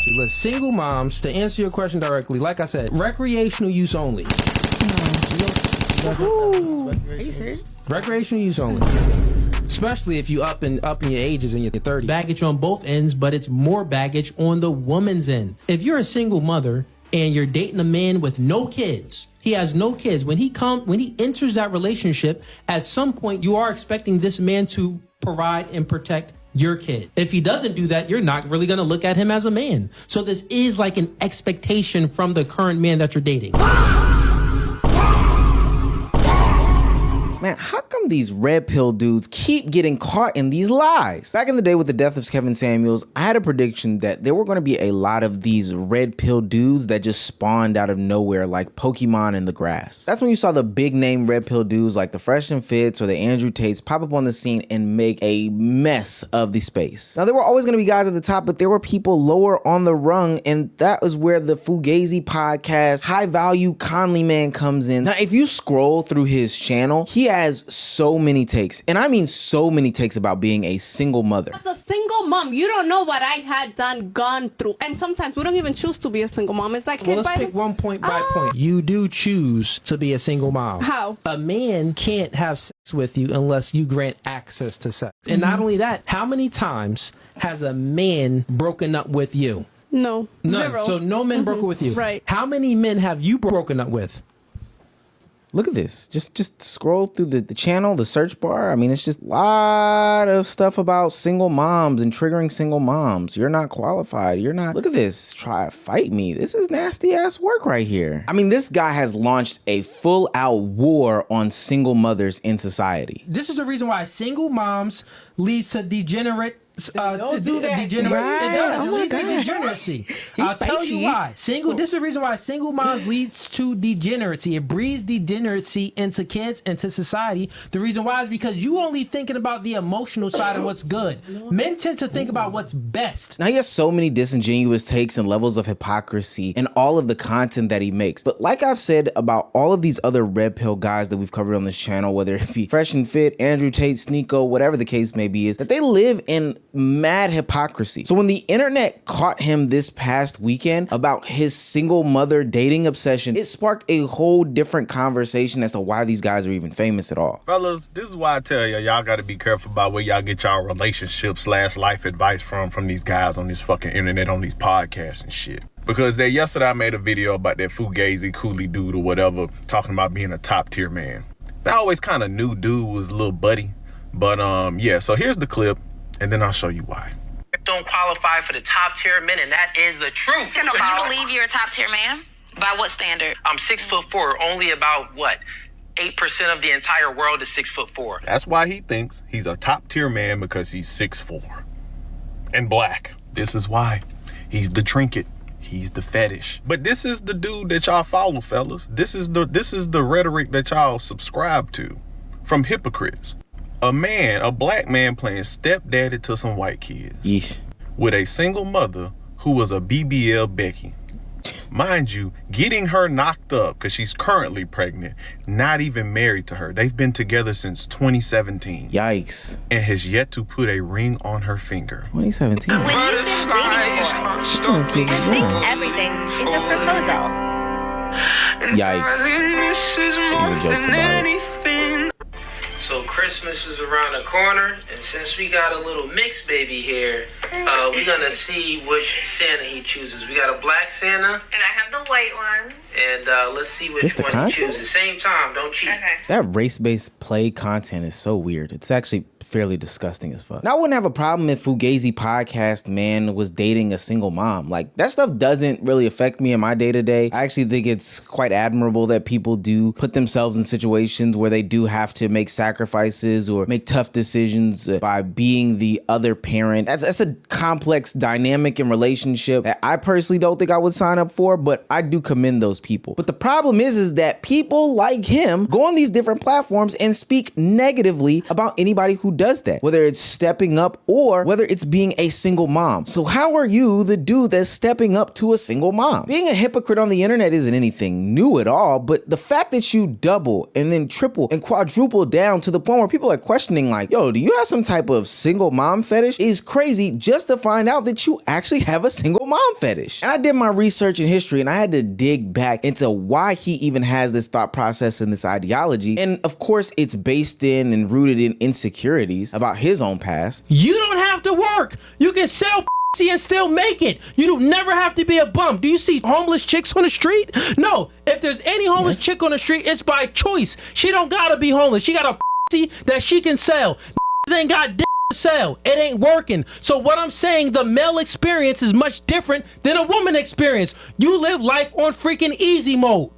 got you. Listen, single moms, to answer your question directly, like I said, recreational use only. Recreational use only. Especially if you up in your ages in your 30s. Baggage on both ends, but it's more baggage on the woman's end. If you're a single mother and you're dating a man with no kids, he has no kids. When he enters that relationship, at some point you are expecting this man to provide and protect your kid. If he doesn't do that, you're not really going to look at him as a man. So this is like an expectation from the current man that you're dating. Man, how come these red pill dudes keep getting caught in these lies? Back in the day with the death of Kevin Samuels, I had a prediction that there were going to be a lot of these red pill dudes that just spawned out of nowhere like Pokemon in the grass. That's when you saw the big name red pill dudes like the Fresh and Fits or the Andrew Tates pop up on the scene and make a mess of the space. Now, there were always going to be guys at the top, but there were people lower on the rung, and that was where the Fugazi podcast, High Value Conley Man comes in. Now, if you scroll through his channel, he has so many takes, and I mean so many takes about being a single mother. As a single mom, you don't know what I had gone through, and sometimes we don't even choose to be a single mom. It's like, well, let's pick one point by point. You do choose to be a single mom. How? A man can't have sex with you unless you grant access to sex. And not only that, how many times has a man broken up with you? No. None. Zero. So no men broke up with you. Right. How many men have you broken up with? Look at this. Just scroll through the channel, the search bar. I mean, it's just a lot of stuff about single moms and triggering single moms. You're not qualified. You're not. Look at this. Try to fight me. This is nasty ass work right here. I mean, this guy has launched a full out war on single mothers in society. This is the reason why single moms leads to degenerate. Don't do that. Degenerate. Right. It leads to degeneracy. I'll tell you why. This is the reason why single moms leads to degeneracy. It breeds degeneracy into kids, into society. The reason why is because you only thinking about the emotional side of what's good. Men tend to think about what's best. Now, he has so many disingenuous takes and levels of hypocrisy in all of the content that he makes. But like I've said about all of these other red pill guys that we've covered on this channel, whether it be Fresh and Fit, Andrew Tate, Sneeko, whatever the case may be, is that they live in mad hypocrisy. So when the internet caught him this past weekend about his single mother dating obsession, it sparked a whole different conversation as to why these guys are even famous at all. Fellas, this is why I tell y'all got to be careful about where y'all get y'all relationship / life advice from these guys on this fucking internet, on these podcasts and shit. Because yesterday I made a video about that Fugazi Cooley dude or whatever, talking about being a top tier man. I always kind of knew dude was a little buddy. But yeah, so here's the clip. And then I'll show you why. Don't qualify for the top tier men, and that is the truth. Do you believe you're a top tier man? By what standard? I'm 6'4", only about what? 8% of the entire world is 6'4". That's why he thinks he's a top tier man, because he's 6'4". And black. This is why. He's the trinket. He's the fetish. But this is the dude that y'all follow, fellas. This is the rhetoric that y'all subscribe to from hypocrites. A black man playing stepdaddy to some white kids. Yeesh. With a single mother who was a BBL Becky. Mind you, getting her knocked up because she's currently pregnant, not even married to her. They've been together since 2017. Yikes. And has yet to put a ring on her finger. 2017. What have you been waiting for? I think everything is a proposal. Yikes. Even jokes about it. So Christmas is around the corner, and since we got a little mixed baby here, we're gonna see which Santa he chooses. We got a black Santa, And I have the white ones. and let's see which This the one he content? chooses. Same time, don't cheat. Okay. That race-based play content is so weird. It's actually fairly disgusting as fuck. Now, I wouldn't have a problem if Fugazi podcast man was dating a single mom. Like, that stuff doesn't really affect me in my day-to-day. I actually think it's quite admirable that people do put themselves in situations where they do have to make sacrifices or make tough decisions by being the other parent. That's a complex dynamic and relationship that I personally don't think I would sign up for, but I do commend those people. But the problem is that people like him go on these different platforms and speak negatively about anybody who does that, whether it's stepping up or whether it's being a single mom. So how are you the dude that's stepping up to a single mom? Being a hypocrite on the internet isn't anything new at all, but the fact that you double and then triple and quadruple down to the point where people are questioning like, yo, do you have some type of single mom fetish is crazy, just to find out that you actually have a single mom fetish. And I did my research in history and I had to dig back into why he even has this thought process and this ideology. And of course, it's based in and rooted in insecurities about his own past. You don't have to work. You can sell and still make it. You don't never have to be a bum. Do you see homeless chicks on the street? No. If there's any homeless chick on the street, it's by choice. She don't gotta be homeless. She got a that she can sell. Ain't got to sell. It ain't working. So what I'm saying, the male experience is much different than a woman experience. You live life on freaking easy mode.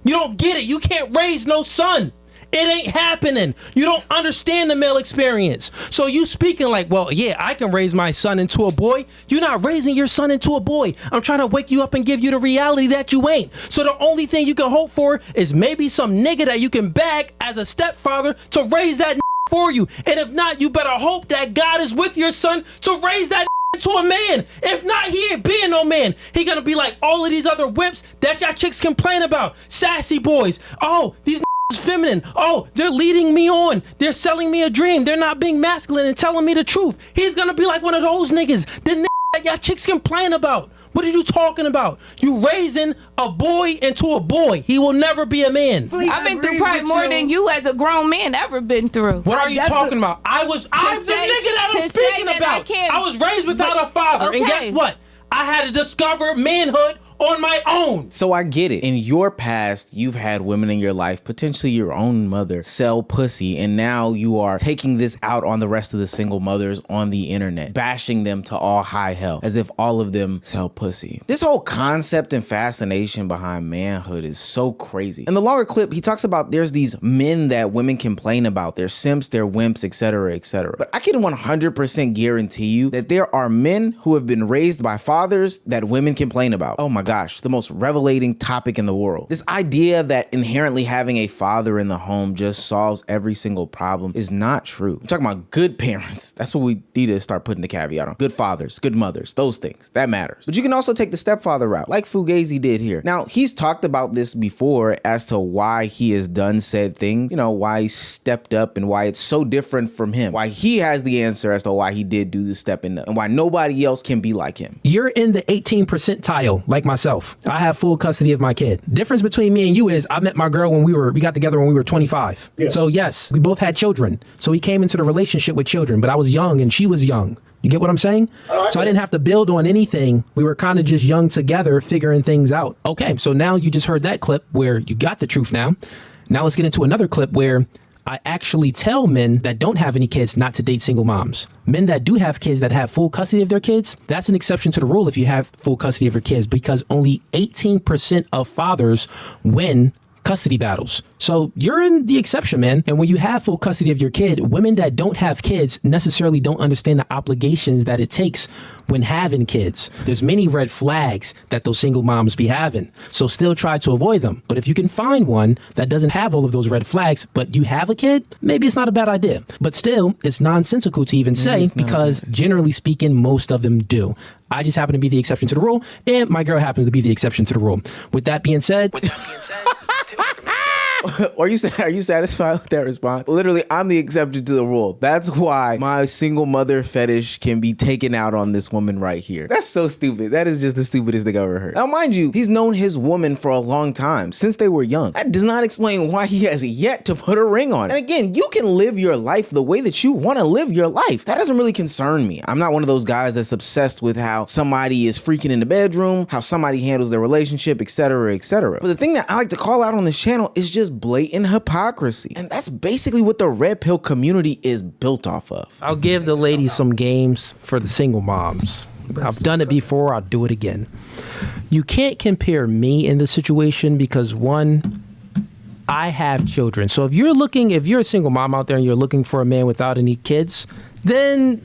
You don't get it. You can't raise no son. It ain't happening. You don't understand the male experience. So you speaking like, well, yeah, I can raise my son into a boy. You're not raising your son into a boy. I'm trying to wake you up and give you the reality that you ain't. So the only thing you can hope for is maybe some nigga that you can bag as a stepfather to raise that for you. And if not, you better hope that God is with your son to raise that to a man. If not, he ain't being no man. He gonna be like all of these other whips that y'all chicks complain about. Sassy boys. Oh, these feminine. Oh, they're leading me on. They're selling me a dream. They're not being masculine and telling me the truth. He's gonna be like one of those niggas. The that y'all chicks complain about. What are you talking about? You raising a boy into a boy. He will never be a man. I've been through probably more than you as a grown man ever been through. What are you talking about? I'm the nigga that I'm speaking about. I was raised without a father. And guess what? I had to discover manhood on my own. So I get it. In your past, you've had women in your life, potentially your own mother, sell pussy, and now you are taking this out on the rest of the single mothers on the internet, bashing them to all high hell, as if all of them sell pussy. This whole concept and fascination behind manhood is so crazy. In the longer clip, he talks about there's these men that women complain about. They're simps, they're wimps, etc., etc. But I can 100% guarantee you that there are men who have been raised by fathers that women complain about. Oh my gosh, the most revelating topic in the world. This idea that inherently having a father in the home just solves every single problem is not true. I'm talking about good parents. That's what we need to start putting the caveat on. Good fathers, good mothers, those things, that matters. But you can also take the stepfather route, like Fugazi did here. Now, he's talked about this before as to why he has done said things, you know, why he stepped up and why it's so different from him, why he has the answer as to why he did do the stepping up and why nobody else can be like him. You're in the 18 percentile, like myself. I have full custody of my kid. Difference between me and you is I met my girl when we got together when we were 25. Yeah. So yes, we both had children. So we came into the relationship with children, but I was young and she was young. You get what I'm saying? So I didn't have to build on anything. We were kind of just young together, figuring things out. Okay, so now you just heard that clip where you got the truth now. Now let's get into another clip where I actually tell men that don't have any kids not to date single moms. Men that do have kids that have full custody of their kids, that's an exception to the rule if you have full custody of your kids, because only 18% of fathers win custody battles. So you're in the exception, man. And when you have full custody of your kid, women that don't have kids necessarily don't understand the obligations that it takes when having kids. There's many red flags that those single moms be having. So still try to avoid them. But if you can find one that doesn't have all of those red flags, but you have a kid, maybe it's not a bad idea. But still, it's nonsensical to even say, because generally speaking, most of them do. I just happen to be the exception to the rule, and my girl happens to be the exception to the rule. With that being said, Are you satisfied with that response? Literally, I'm the exception to the rule. That's why my single mother fetish can be taken out on this woman right here. That's so stupid. That is just the stupidest thing I've ever heard. Now, mind you, he's known his woman for a long time, since they were young. That does not explain why he has yet to put a ring on it. And again, you can live your life the way that you want to live your life. That doesn't really concern me. I'm not one of those guys that's obsessed with how somebody is freaking in the bedroom, how somebody handles their relationship, etc., etc. But the thing that I like to call out on this channel is just blatant hypocrisy. And that's basically what the red pill community is built off of. I'll give the ladies some games for the single moms. I've done it before, I'll do it again. You can't compare me in this situation because one, I have children. So if you're a single mom out there and you're looking for a man without any kids, then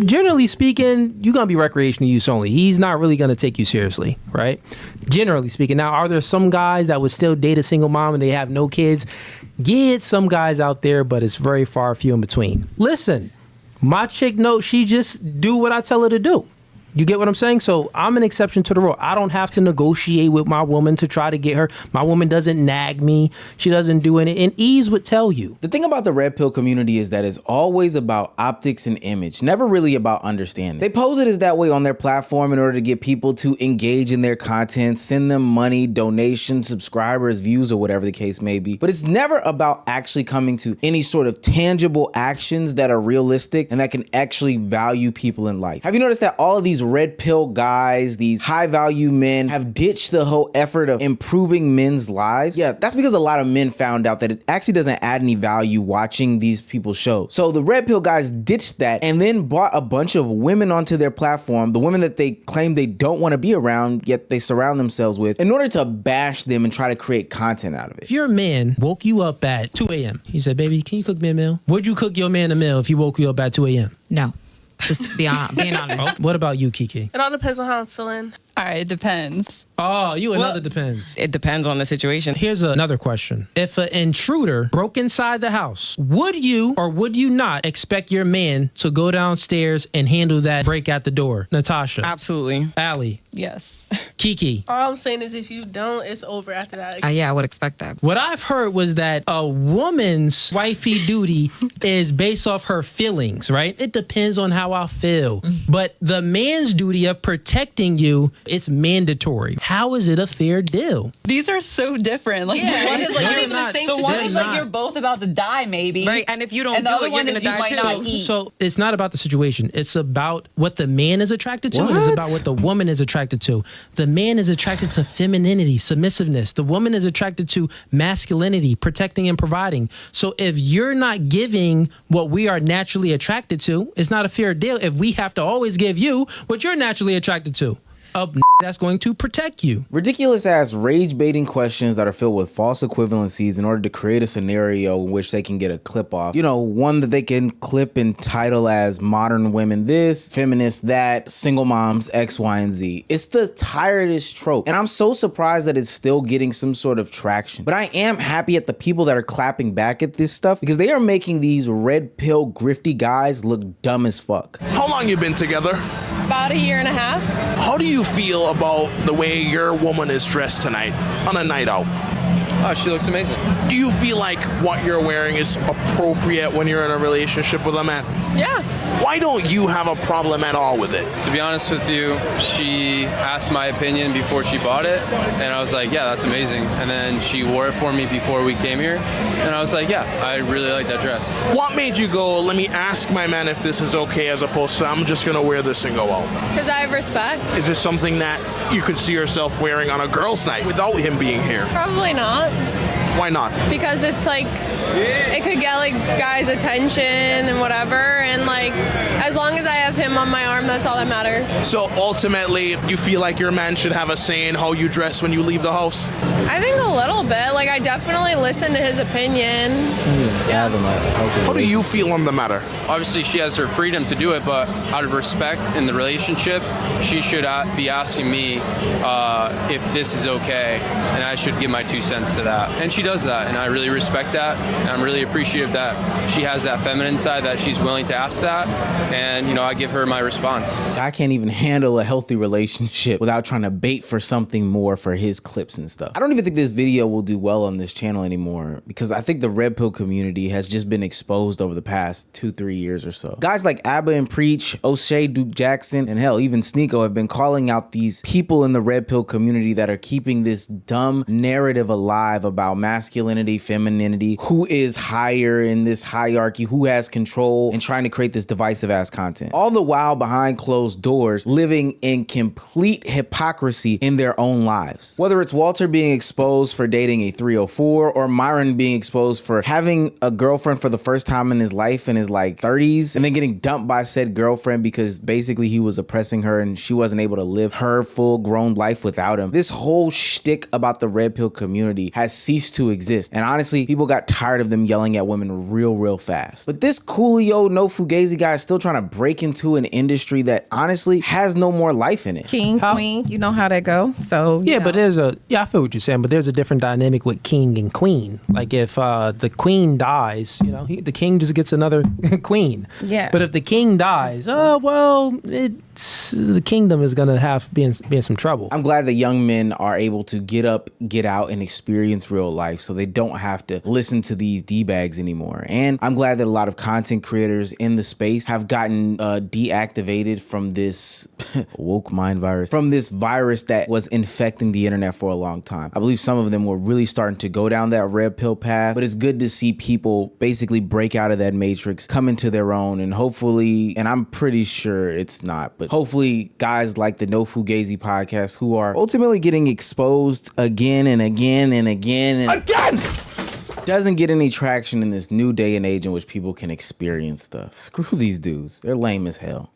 generally speaking, you're going to be recreational use only. He's not really going to take you seriously, right? Generally speaking. Now, are there some guys that would still date a single mom and they have no kids? Yeah, it's some guys out there, but it's very far few in between. Listen, my chick knows she just do what I tell her to do. You get what I'm saying? So I'm an exception to the rule. I don't have to negotiate with my woman to try to get her. My woman doesn't nag me. She doesn't do anything. And Ease would tell you. The thing about the red pill community is that it's always about optics and image, never really about understanding. They pose it as that way on their platform in order to get people to engage in their content, send them money, donations, subscribers, views, or whatever the case may be. But it's never about actually coming to any sort of tangible actions that are realistic and that can actually value people in life. Have you noticed that all of these red pill guys, these high value men have ditched the whole effort of improving men's lives? Yeah, that's because a lot of men found out that it actually doesn't add any value watching these people's shows. So the red pill guys ditched that and then brought a bunch of women onto their platform, the women that they claim they don't want to be around, yet they surround themselves with, in order to bash them and try to create content out of it. If your man woke you up at 2 a.m., he said, baby, can you cook me a meal? Would you cook your man a meal if he woke you up at 2 a.m.? No. Just being honest. What about you, Kiki? It all depends on how I'm feeling. All right, it depends. Oh, another depends. It depends on the situation. Here's another question. If an intruder broke inside the house, would you or would you not expect your man to go downstairs and handle that break at the door? Natasha. Absolutely. Allie. Yes. Kiki. All I'm saying is if you don't, it's over after that. Yeah, I would expect that. What I've heard was that a woman's wifey duty is based off her feelings, right? It depends on how I feel. But the man's duty of protecting you, it's mandatory. How is it a fair deal? These are so different. Like, one is like, you're in the same situation. One is like you're both about to die, maybe. Right, and if you don't do it, you're going to die too. Not eat. So it's not about the situation. It's about what the man is attracted to. And it's about what the woman is attracted to. The man is attracted to femininity, submissiveness. The woman is attracted to masculinity, protecting and providing. So if you're not giving what we are naturally attracted to, it's not a fair deal if we have to always give you what you're naturally attracted to. That's going to protect you. Ridiculous ass rage baiting questions that are filled with false equivalencies in order to create a scenario in which they can get a clip off. You know, one that they can clip and title as modern women this, feminist that, single moms X, Y, and Z. It's the tiredest trope. And I'm so surprised that it's still getting some sort of traction. But I am happy at the people that are clapping back at this stuff because they are making these red pill grifty guys look dumb as fuck. How long you been together? About a year and a half. How do you feel about the way your woman is dressed tonight on a night out? Oh, she looks amazing. Do you feel like what you're wearing is appropriate when you're in a relationship with a man? Yeah. Why don't you have a problem at all with it? To be honest with you, she asked my opinion before she bought it, and I was like, yeah, that's amazing. And then she wore it for me before we came here, and I was like, yeah, I really like that dress. What made you go, let me ask my man if this is okay, as opposed to I'm just gonna wear this and go out? Because I have respect. Is this something that you could see yourself wearing on a girl's night without him being here? Probably not. Why not? Because it's like, it could get like guys' attention and whatever, and like, as long as I have him on my arm, that's all that matters. So ultimately, you feel like your man should have a say in how you dress when you leave the house? I think a little bit. Like, I definitely listen to his opinion. How do you feel on the matter? Obviously, she has her freedom to do it, but out of respect in the relationship, she should be asking me if this is okay, and I should give my 2 cents to that. And she does that, and I really respect that, and I'm really appreciative that she has that feminine side that she's willing to ask that, and, you know, I give her my response. I can't even handle a healthy relationship without trying to bait for something more for his clips and stuff. I don't even think this video will do well on this channel anymore because I think the red pill community has just been exposed over the past 2-3 years or so. Guys like Abba and Preach, O'Shea Duke Jackson, and hell, even Sneeko have been calling out these people in the red pill community that are keeping this dumb narrative alive about masculinity, femininity, who is higher in this hierarchy, who has control, and trying to create this divisive ass content. All the while behind closed doors, living in complete hypocrisy in their own lives. Whether it's Walter being exposed for dating a 304 or Myron being exposed for having a girlfriend for the first time in his life in his like 30s and then getting dumped by said girlfriend because basically he was oppressing her and she wasn't able to live her full grown life without him. This whole shtick about the red pill community has ceased to exist. And honestly, people got tired of them yelling at women real fast. But this Coolio no Fugazi guy is still trying to break into an industry that honestly has no more life in it. King, queen, you know how that go. So yeah, but I feel what you're saying, but there's a different dynamic with king and queen. Like if the queen dies, the king just gets another queen. Yeah. But if the king dies, the kingdom is gonna be in some trouble. I'm glad that young men are able to get up, get out, and experience real life, so they don't have to listen to these D-bags anymore. And I'm glad that a lot of content creators in the space have gotten deactivated from this woke mind virus, from this virus that was infecting the internet for a long time. I believe some of them were really starting to go down that red pill path, but it's good to see people basically break out of that matrix, come into their own, and hopefully, and I'm pretty sure it's not, but hopefully guys like the No Fugazi podcast, who are ultimately getting exposed again and again and again and again, doesn't get any traction in this new day and age in which people can experience stuff. Screw these dudes. They're lame as hell.